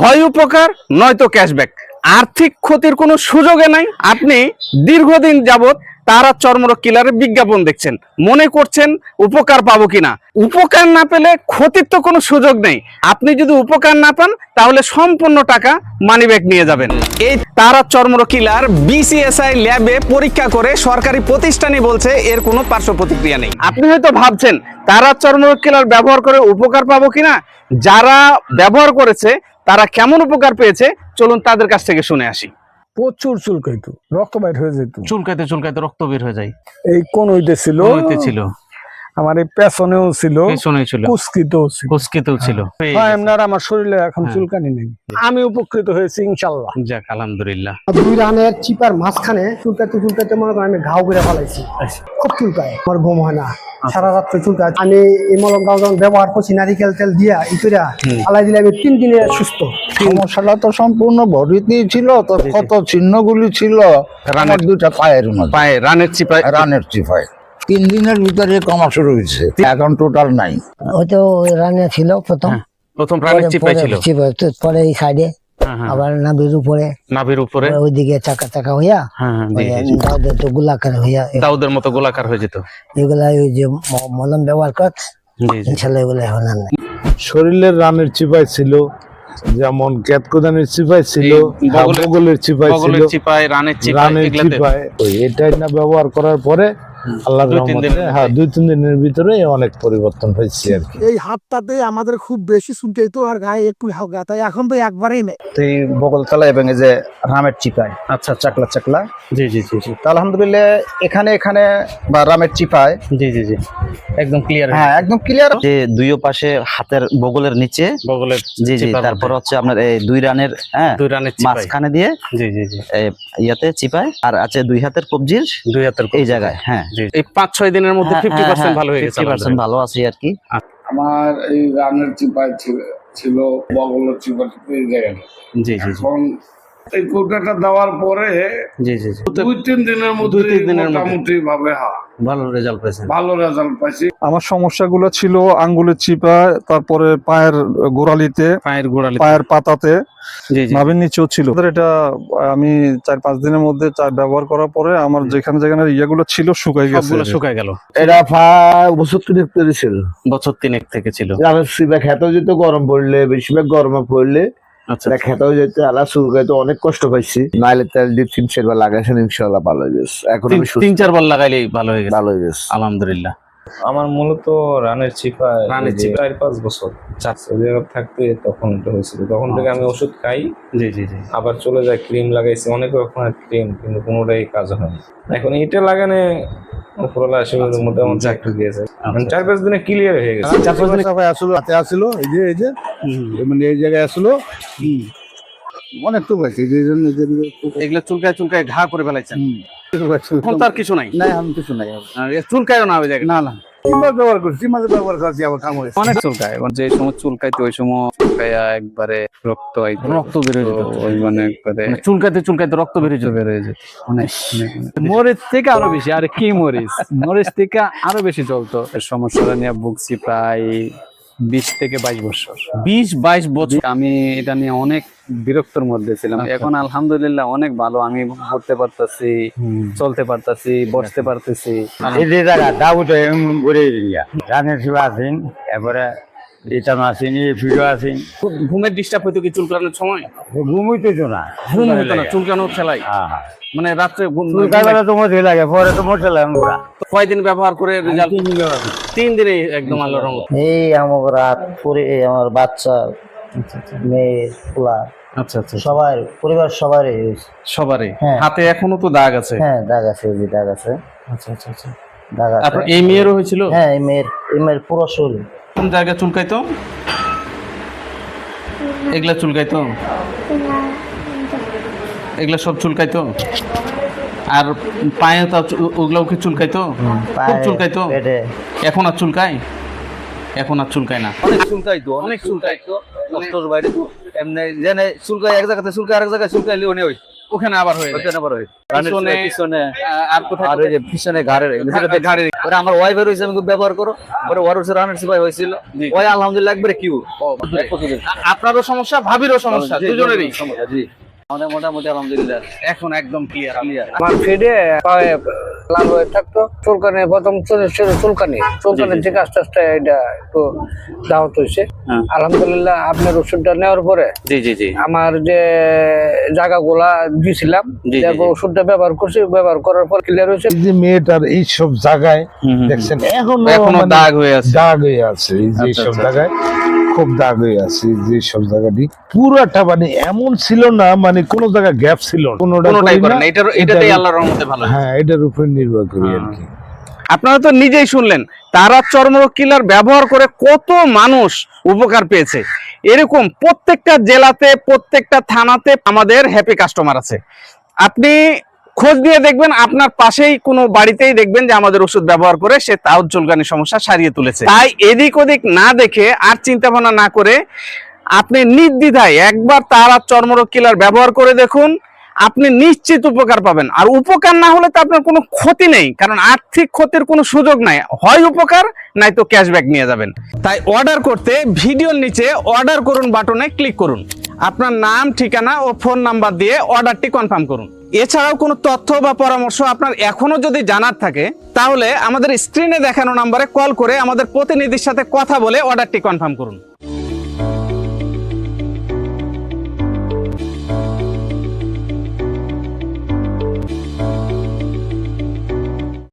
হয় উপকার নয়তো ক্যাশব্যাক। আর্থিক ক্ষতির কোনো সুযোগে নাই। আপনি দীর্ঘদিন যাবত তারা চর্মরোগ কিলারের বিজ্ঞাপন দেখছেন, মনে করছেন উপকার পাবো কিনা। উপকার না পেলে ক্ষতির তো কোনো সুযোগ নেই। আপনি যদি উপকার না পান তাহলে সম্পূর্ণ টাকা মানিব্যাগ নিয়ে যাবেন। এই তারা চর্মরোগ কিলার বিসিএসআই ল্যাবে পরীক্ষা করে সরকারি প্রতিষ্ঠানই বলছে এর কোনো পার্শ্ব প্রতিক্রিয়া নেই। আপনি হয়তো ভাবছেন তারা চর্মরোগ কিলার ব্যবহার করে উপকার পাবো কিনা। যারা ব্যবহার করেছে তারা কেমন উপকার পেয়েছে চলুন তাদের কাছ থেকে শুনে আসি। প্রচুর চুলকাইতো, রক্ত বাইর হয়ে যেত, চুলকাইতে চুলকাইতে রক্ত বের হয়ে যায়। এই কোন হইতে ছিল, আমার এই পেছনেও ছিল, কুচকিতেও ছিল। আমার শরীরে এখন চুলকানি নেই, আমি উপকৃত হয়েছি ইনশাআল্লাহ। যাক আলহামদুলিল্লাহ। দুই রানের চিপার মাঝখানে চুলকাইতে চুলকাইতে মনে করেন আমি ঘাও করে ফেলাইছি, খুব চুলকায়, আমার ঘুম হয় না, সারা রাত্রে চুলকায়। আমি এই মলমটা যখন ব্যবহার করছি নারিকেল তেল দিয়া ইতুরা আলাই দিলে আমি 3 দিনে সুস্থ। সমস্যাটা তো সম্পূর্ণ বডিতেই ছিল, তো কত চিহ্নগুলি ছিল রানের দুটা পায়ের মধ্যে, পায়ে রানের চিপায় 3 দিনের ভিতরে কমা শুরু হয়েছে, এখন টোটাল নাই। হয়তো রানে ছিল প্রথম রানের চিপায় ছিল, পরে এই সাইডে আবার নাভির উপরে ওইদিকে চাকা চাকা হইয়া দাউদের তো গোলাকার হইয়া, দাউদের মতো গোলাকার হয়ে যেত। এগুলা ওই যে মলম ব্যবহার কর ইনশাল্লাহ এগুলো এখন আর নাই। শরীরের রানের চিপাই ছিল, যেমন কেতকুদানের চিপাই ছিল, বগলের চিপাই ছিল, রানের চিপাই। এটাই না ব্যবহার করার পরে আল্লাহর রহমতে 2-3 দিনের ভিতরে অনেক পরিবর্তন হয়েছে আর কি। এই হাতটাতে আমাদের খুব বেশি চুলকাইতো আর গায়ে একটু হালকা, তাই এখন তো একবারেই নেই। তো এই বগল তলা এবং এই যে রামের চিপায়, আচ্ছা চাকলা চাকলা, জি জি জি জি, আলহামদুলিল্লাহ এখানে বা রামের চিপায়, জি জি জি, একদম ক্লিয়ার। হ্যাঁ একদম ক্লিয়ার। যে দুই পাশে হাতের বগলের নিচে, জি জি, তারপর হচ্ছে আপনার এই 2 রানের, হ্যাঁ 2 রানের মাঝখানে দিয়ে, জি জি জি, ইয়াতে চিপায়, আর আছে 2 হাতের কবজির 2 হাতের এই জায়গায়। হ্যাঁ এই 5-6 দিনের মধ্যে 50% ভালো হয়ে গেছে, 50% ভালো আছে আর কি। আমার এই রানের চিপায় ছিল বগলের চিপায় এই জায়গাটা, জি জি। এখন এই কোটাটা দেওয়ার পরে, জি জি, 2-3 দিনের মধ্যে মোটামুটি ভাবে ভালো রেজাল্ট পাইছি। আমার সমস্যাগুলো ছিল আঙ্গুলের চিপা, তারপরে পায়ের গোড়ালিতে, পায়ের পাতাতে, নাভির নিচেও ছিল। এটা আমি 4-5 দিনের মধ্যে ব্যবহার করার পরে আমার যেখানে ইয়েগুলো ছিল শুকাই গেল। এটা বছর 3 থেকে ছিল, বছর 3 থেকে ছিল। খেতেও যেত, গরম পড়লে, বেশিরভাগ গরমে পড়লে খেতেও যেত, আলা চুলকাইতে অনেক কষ্ট পাইছি। নাইলে তেল 2-3 বার লাগাইছেন, ইনশাআল্লাহ ভালো হয়ে গেছে। এখন 3-4 বার লাগাইলেই ভালো হয়ে গেছে, আলহামদুলিল্লাহ। আমার মূলত রানের চিপায় 4-5 বছর থাকতে তখন হয়েছিল, তখন থেকে আমি ওষুধ খাই, জি জি জি, আবার চলে যায়, ক্রিম লাগাইছি, অনেক রকমের ক্রিম, কিন্তু কোনোটাই কাজ হয়। এখন এটা লাগানে উপরওয়ালা আশীর্বাদ মোটামুটি একটু দিয়েছে, 4-5 দিনে ক্লিয়ার হয়ে গেছে। 4-5 দিনে হাতে আসলো, এই যে মানে এই জায়গায় আসলো, অনেক তো পাইছি। এগুলো চুলকায় ঘা করে ফেলাইছেন, এখন তার কিছু নাই। আমি কিছু নাই, চুলকায়ও না ওই জায়গায়, না ব্যবহার করছি, ব্যবহার করছি, আবার কাম হয়েছে। অনেক চুলকায়, যে সময় চুলকাইতে ওই সময় চুলকাইয়া একবারে রক্ত বের হয়ে যেত, ওই মানে একবারে চুলকাইতে রক্ত বের হয়ে যেত অনেক। মরিচ থেকে আরো বেশি, আরে কি মরিচ থেকে আরো বেশি চলতো। সমস্যাটা নিয়ে ভুগছি প্রায় 20 থেকে 22 বছর। 20-22 বছর আমি এটা নিয়ে অনেক বিরক্তর মধ্যে ছিলাম। এখন আলহামদুলিল্লাহ অনেক ভালো, আমি পড়তে পারতাছি, চলতে পারতাছি, বসতে পারতেছি। এই যে জায়গা দাউদ ঘুরে রানের সেবা আছেন, এরপরে এটা আছেন, এই ফিরো আছেন। ঘুমের ডিস্টার্ব হইতো কি চুলকানোর সময়? ঘুম হইতো না, চুলকানো খেলাই, মানে রাত্রে তো মজা লাগে, পরে তো মজা লাগে। কয়দিন ব্যবহার করে রেজাল্ট? 3 দিনে একদম আল্লাহর রহমত। এই আমার রাত পরে আমার বাচ্চা, মেয়ে, পোলা, আচ্ছা সবার পরিবার সবারই হাতে এখনো তো দাগ আছে? হ্যাঁ দাগ আছে, দাগ আছে। আচ্ছা দাগ আছে। আপনার এই মেয়েরও হয়েছিল? হ্যাঁ এই মেয়ের পুরো শরীর। কোন জায়গায় চুলকাইতো? এগুলা চুলকাইতো, এগুলা সব চুলকাইতো। আর পায়ে ওগুলাও কি চুলকাইতো? খুব চুলকাইতো। এখন আর চুলকায়? এখন আর চুলকায় না? অনেক চুলকাইতো কষ্টর বাইরে। এমনি জানে চুলকায় এক জায়গাতে, চুলকায় আরেক জায়গায়, চুলকাইলে ওই ওখানে আবার হয়ে যায়। ওখানে আবার হয় পিছনে, পিছনে আর কোথায় আর ওই যে পিছনে ঘাড়ের ঘাড়ের ওরা আমার ওয়াইফের হয়েছে আমি খুব ব্যবহার করো ওরা ওয়ার হচ্ছে রানের সিপাই হয়েছিল ওই আলহামদুলিল্লাহ একবারে কিউ আপনারও সমস্যা, ভাবিরও সমস্যা, দুজনেরই সমস্যা জি আমাদের মোটামুটি আলহামদুলিল্লাহ এখন একদম ক্লিয়ার। আমার ফিডে পায়ে লাল হয়ে থাকতো, চুলকানি প্রথম চুলকানি থেকে আস্তে আস্তে এটা একটু দাওয়াত হয়েছে। আলহামদুলিল্লাহ আপনার ওষুধটা নেওয়ার পরে জি জি জি আমার যে জায়গাগুলা দিয়েছিলাম ওষুধটা ব্যবহার করছি, ব্যবহার করার পর ক্লিয়ার হয়েছে। এই যে মেয়েটার এই সব জায়গায় দেখছেন এখনো দাগ হয়ে আছে, দাগ হয়ে আছে, এই যে সব জায়গায় খুব দাগ হয়ে আছে, যে সব জায়গাটি পুরাটা মানে এমন ছিল না, মানে কোন জায়গায় গ্যাপ ছিল না, কোনোটাই করে না। এটাতেই আল্লাহর রহমতে ভালো। হ্যাঁ, এটার উপর নির্ভর করি আর কি। আপনারা তো নিজেই শুনলেন তারা চর্মরোগ কিলার ব্যবহার করে কত মানুষ উপকার পেয়েছে। এরকম প্রত্যেকটা জেলাতে, প্রত্যেকটা থানাতে আমাদের হ্যাপি কাস্টমার আছে। আপনি খোঁজ দিয়ে দেখবেন, আপনার পাশেই কোনো বাড়িতেই দেখবেন যে আমাদের ওষুধ ব্যবহার করে সে তাও চুলকানি সমস্যা সারিয়ে তুলেছে। তাই এদিক ওদিক না দেখে আর চিন্তা ভাবনা না করে আপনি নির্দ্বিধায় একবার তারা চর্মরোগ কিলার ব্যবহার করে দেখুন, আপনি নিশ্চিত উপকার পাবেন। আর উপকার না হলে তো আপনার কোনো ক্ষতি নেই, কারণ আর্থিক ক্ষতির কোনো সুযোগ নাই, হয় উপকার নাই তো ক্যাশব্যাক নিয়ে যাবেন। তাই অর্ডার করতে ভিডিওর নিচে অর্ডার করুন বাটনে ক্লিক করুন, আপনার নাম, ঠিকানা ও ফোন নাম্বার দিয়ে অর্ডারটি কনফার্ম করুন। এছাড়াও কোনো তথ্য বা পরামর্শ আপনার এখনো যদি জানার থাকে তাহলে আমাদের স্ক্রিনে দেখানো নাম্বারে কল করে আমাদের প্রতিনিধির সাথে কথা বলে অর্ডারটি কনফার্ম করুন।